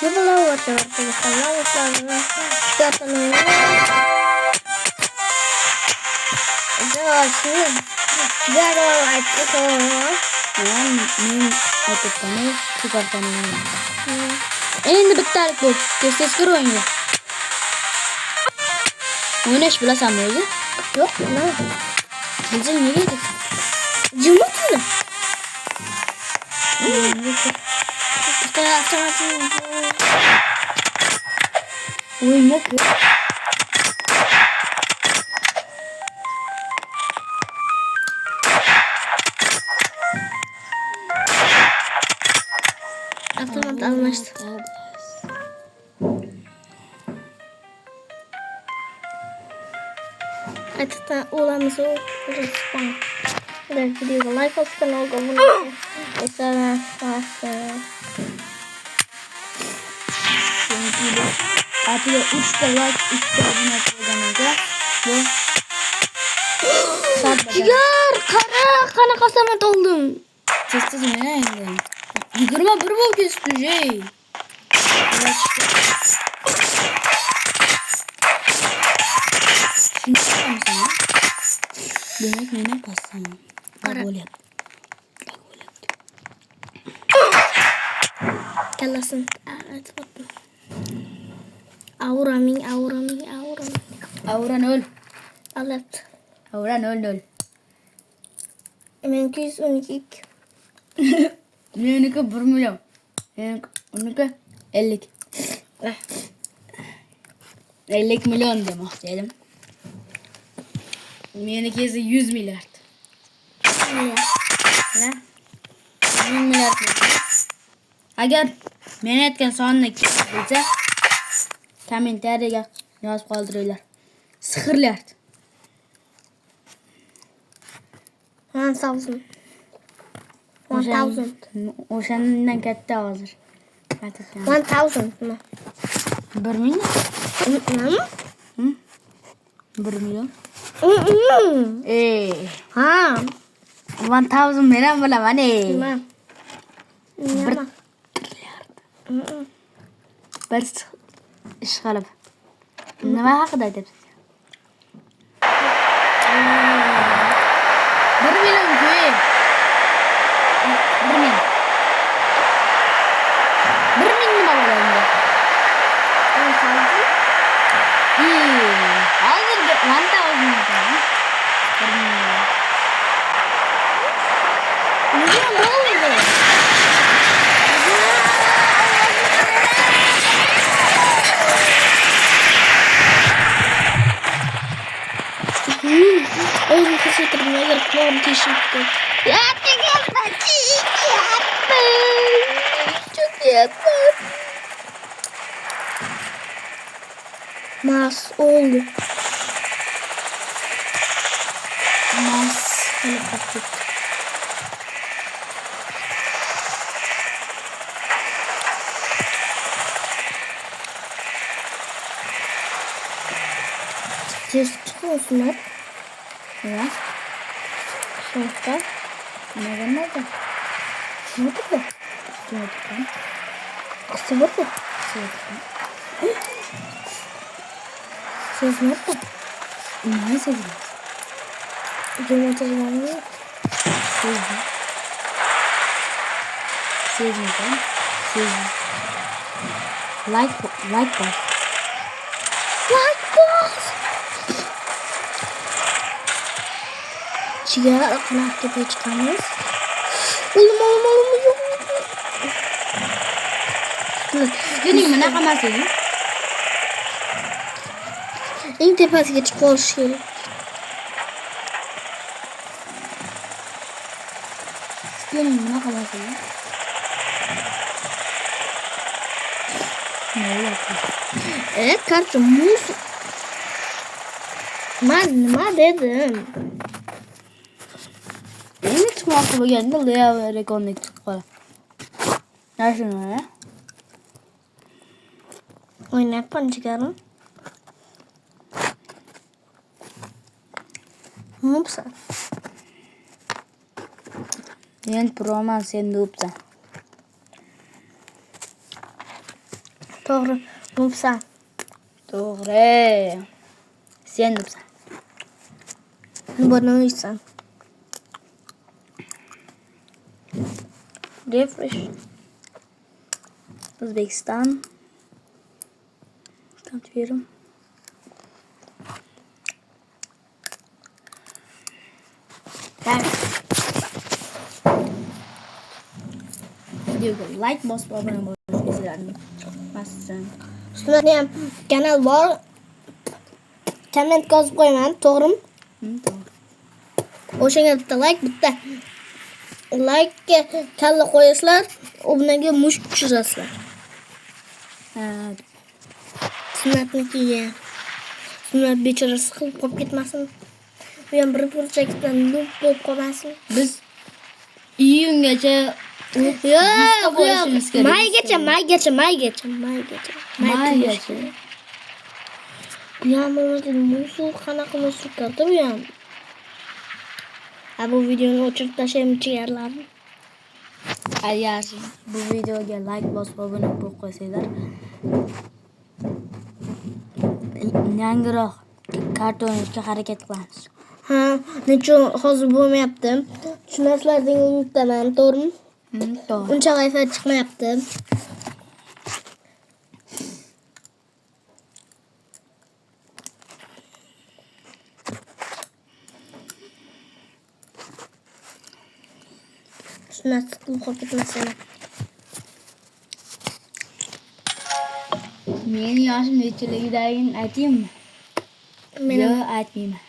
Ne bu lan arkadaşlar? Zaten öyle. Şimdi güzel artık sonra. Ben atıktanı çıkartanı. Endi bitti artık bu. Tez oynuyor. Oynaş bilasam öyle. Yok ne? Bizim nereye gittik? Cumhuriyet mi? İşte akşam oyun ne ki? Aklıma dalmıştı. Artık da oğlanımızı okuruz. Burada videoda like atıp kanala abone olmayı. Mesela Artık 3 like 3 abone programında bu Cigar kana kasamat oldum. sessiz mi ne yani? Yıkırma bir bol kestücey. Şimdi yapalım sana. Demek nene bassam. Bak böyle yap. Kalasın. Evet bakın. Auramin. Avran öl. Evet. Avran öl. Hemen 212. Benimki 1 milyon. Onunki 50. 50 milyon demek dedim. Benimki 100 milyar. Ne? 100 milyar. Agar men aytgan sonni bilsa, kommentariyaga yozib qoldiringlar. Sixirlar. 1000. O'shandan katta hozir. 1000 mı? 1 milyon. 1 milyon. Ha. 1000 men ham bilaman. Nima? Bir ish qilib. Nima haqida aytyapsiz? 1 milyon ku. 1 ming. 1 ming nima bo'ladi? Hozir 1000 ekan. 1 ming. Nima bo'ldi? Oyun kesiltirmeye gerek yok. Teşekkür. Ya çok yapma. Mas oldu. Mas helikopter. Ses çıkıyorsun hep. Ya. Sınıfta. Nerede? Sınıfta. Sınıfta. Sınıfta. Sınıfta. Ne seviyorsun? Cumhuriyet'e Sevmiyorum. Like boss. Like boss. Sigara kanat tepeye çıkarmayız. Oğlum yok. Günün mü ne kadar seveyim? En tepesine çıkıyor. Günün mü ne kadar seveyim? Ne yapıyorsun? Evet kardeşim muz. Ben dedim. Benim hiç aklıma geldi. Lea Reconnect çıktı. Nerede ya? Oynayıp çıkarım. Noobsa. Men proman sen noobsan. To'g'ri, bo'psan. To'g'ri. Sen debsan. Buni uysan. Refresh. O'zbekiston. Tantiyorum. Videoga like bosib obuna bo'lishingizni unutmasdan. Sizlarning ham kanal bor. Komment yozib qo'yaman, to'g'rimi? To'g'ri. O'shanga bitta like kalla qo'yasizlar, obunaga mushuk tushirasizlar. Ha, Sunnatnikiga. Sunnat bechorasi qilib qolib ketmasin. Bu ham bir burchakdan nub bo'lib qolmasin. biz iyungacha Yo'q, bo'lishimiz kerak. maygacha. Maygacha. Bu ham mushuk qanaqa mushuklardi bu ham. Bu videoni o'chirib tashlaymi chigarlarni. Agar bu videoga like bosib obuna bo'lib qo'ysanglar, yangiroq karton ishga harakat qilamiz. Ha, nechun hozir bo'lmayapti. Tushunasizlar degan umiddaman, to'g'rimi? To'g'ri. Uncha Wi-Fi chiqmayapti. Sunnat qilib qolib ketmasin. Meni yoshim nechiligidagini aytaymi? Meni Yo'q, aytmayman.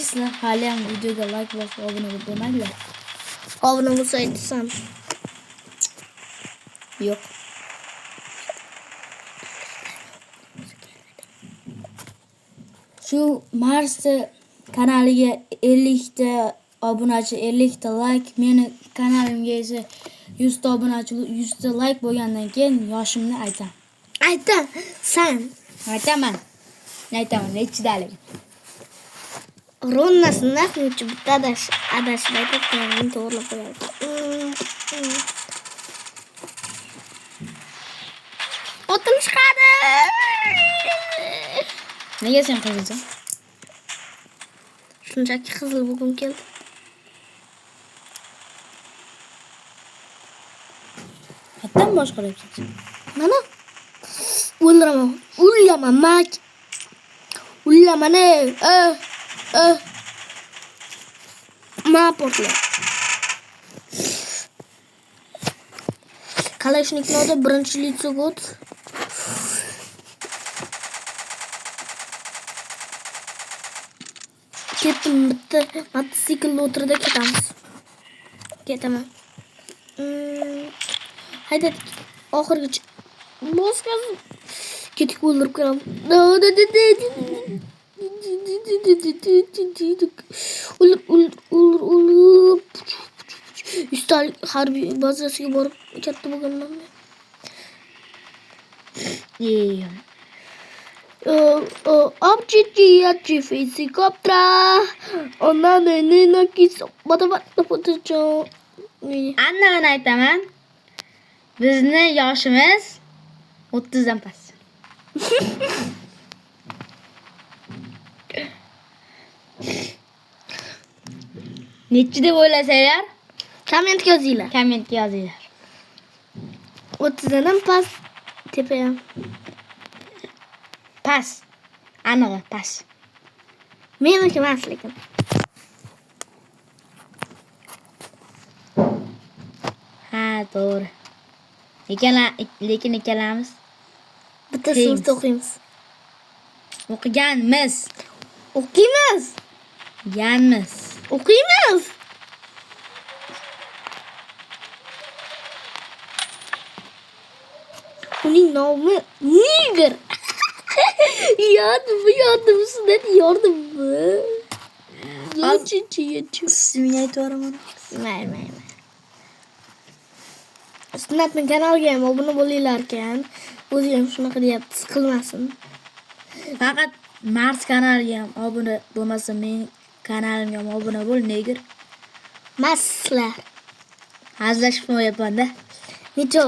Sizlar hali ham videoga like bosib obuna bo'lmanglar. Obuna bo'lsa aytsam. Yo'q. Shu Marsda kanaliga 50 ta obunachi, 50 ta like, meni kanalimga esa 100 ta obunachi, 100 ta like bo'lgandan keyin yoshimni aytaman. Ayta, sen. Aytaman. Nechidalik. Ronnasin nafnichi bitta adashib aytayotganini to'g'rilab qo'yadi. Otim chiqadi. Nega sen qizilsan? Shunchaki qizil bo'lgim keldi. Hattan boshqaryapsiz. Mana o'ldiraman, mak. O'ldiraman, ma portla. Kalashniklarda birinchi litsogod. Ketdim, bitta mototsiklda o'tirda ketaman. Haydadik, oxirgacha. Boskaz ketik o'ldirib kelaman. O'ldir. Üstalik harbiy bazasiga borib katta bo'lganman men. Obchichi fisikoptra. Ona neni kis bata fotocho. Annani aytaman. Bizni yoshimiz 30 dan past. Nechi deb o'ylasanglar, Kommentga yozinglar. kommentga yozinglar. 30 dan past tepa ham. Past. Aniq, past. Meniki emas lekin. Ha, to'g'ri. Lekin ikkalamiz Bitta sinfda o'qiymiz. o'qiganmiz. O'qiymiz. Uning nomi Niger. Yordimmi? Ismini aytaveraman. Mayli. Sunnatning kanaliga ham obuna bo'linglar ekan. O'zi ham shunaqa deyapti, siqilmasin. Faqat Mars kanaliga ham obuna bo'lmasa, men kanalimga ham obuna bo'l, neger. Maslar. Hazillashib qo'yapman-da. Necha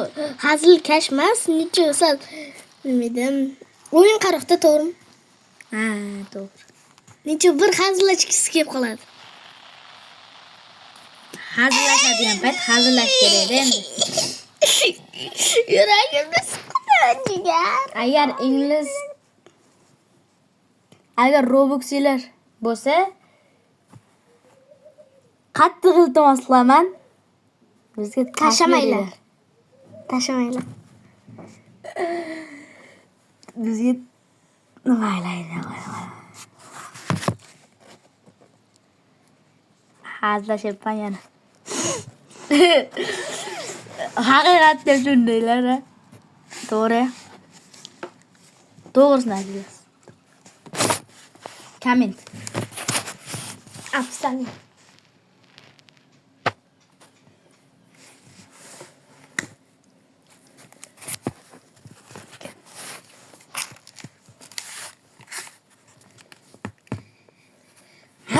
hazilkash emas, necha sal bilmadim. O'yin qaroqda to'g'rimi? Ha, to'g'ri. Necha bir hazillashgisi kelib qoladi. Hazillashadigan payt hazillash kerak endi. Yuragimda siqiladi jigar. Agar Robux'lar bo'lsa, qattiq iltimos qilaman. Bizga Tashamanglar. Tashamanglar. Bizga nima aylaydi? Hazillashyapman yana. Haqiqatda shundaylar. To'g'ri. To'g'risini aytasiz. Komment. Afsona.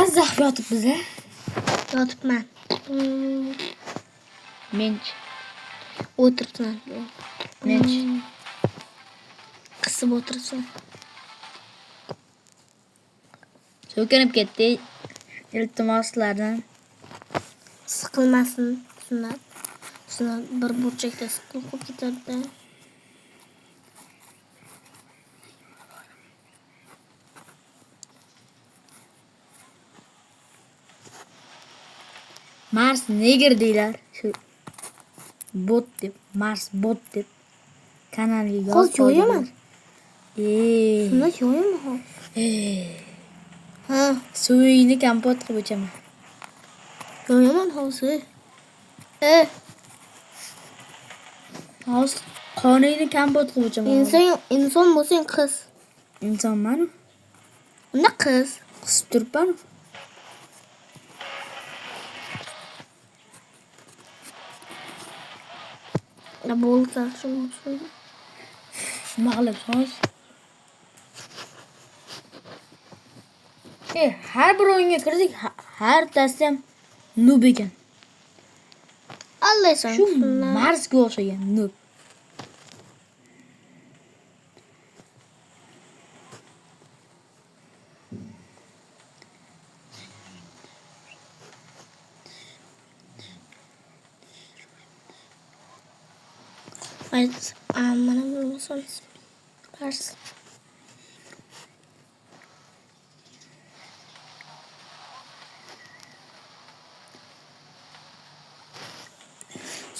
Azah yotibmiz a? Yotibman. Mench. O'tiribman. Mench. Qisib o'tiribsan. So'kinib ketdi. Iltimoslardan Siqilmasin. Shuna bir burchakda siqilib ketadi. Mars neger deylar. Shu bot deb, Mars bot deb kanalga Qo'l yo'yaman. Shunda yo'yaman. Ha, Suyni kompot qilib ichaman. yo'yaman hozir. Hozir qoningni kompot qilib ichaman. Inson bo'lsang qiz. Insonman. Unda qiz. Qisib turibman. Bo'lsa shuni. Nima qilibsiz? Har bir o'yinga kirdik, har tasda ham noob ekan. Allaysan. Shu Marsga o'xshagan noob. Mana bo'lmasam. Pars.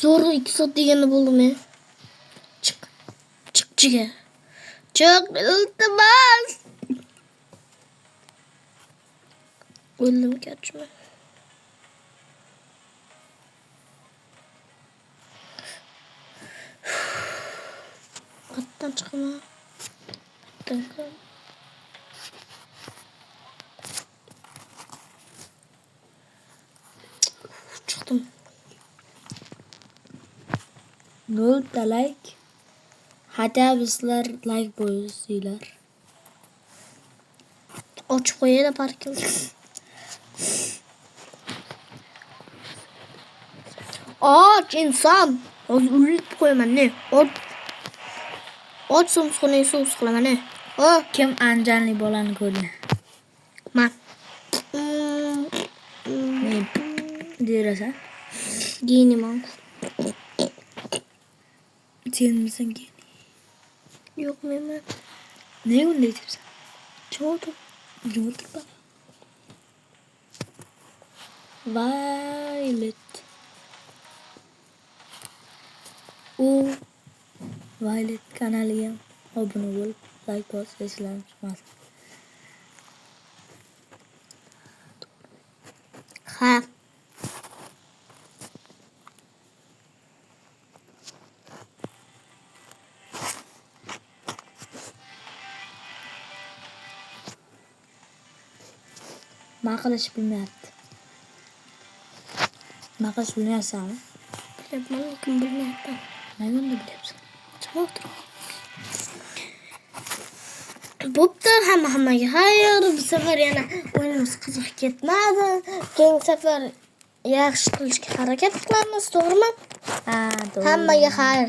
Zo'rg'a 2 soat deganda bo'ldimi? Chiq. Chiq jigar. Chiq, iltimos. O'ldim kachma. Qatdan chiqma. Qatdan. Chiqdim. 0 ta like. Hatta bizlar like qo'yinglar. Ochib qo'yaylik parkim. Och inson. Hozir ulib qo'yaman ne? Och somsxonani so'z qilaman ne? Kim anjanli bolani ko'rgan? Man. Men derasan. Geniman. Sen misan ki? Yo'q men. Ne unday debsan? Cho'g'dir. Jo'tirpa. Violet. Violet kanaliga obuna bo'lib, like bosib eslanmas. Ha. Maqlash bilmayapti. Maqlash bilmayapsanmi? Bilaman, lekin bilmayapman. Nega unda bilyapsan? Cho'g'dir. Bo'pti, hammaga xayr. Bu safar yana o'yinimiz qiziq ketmadi. Keyingi safar yaxshi qilishga harakat qilamiz, to'g'rimi? Ha, to'g'ri. Hammaga xayr.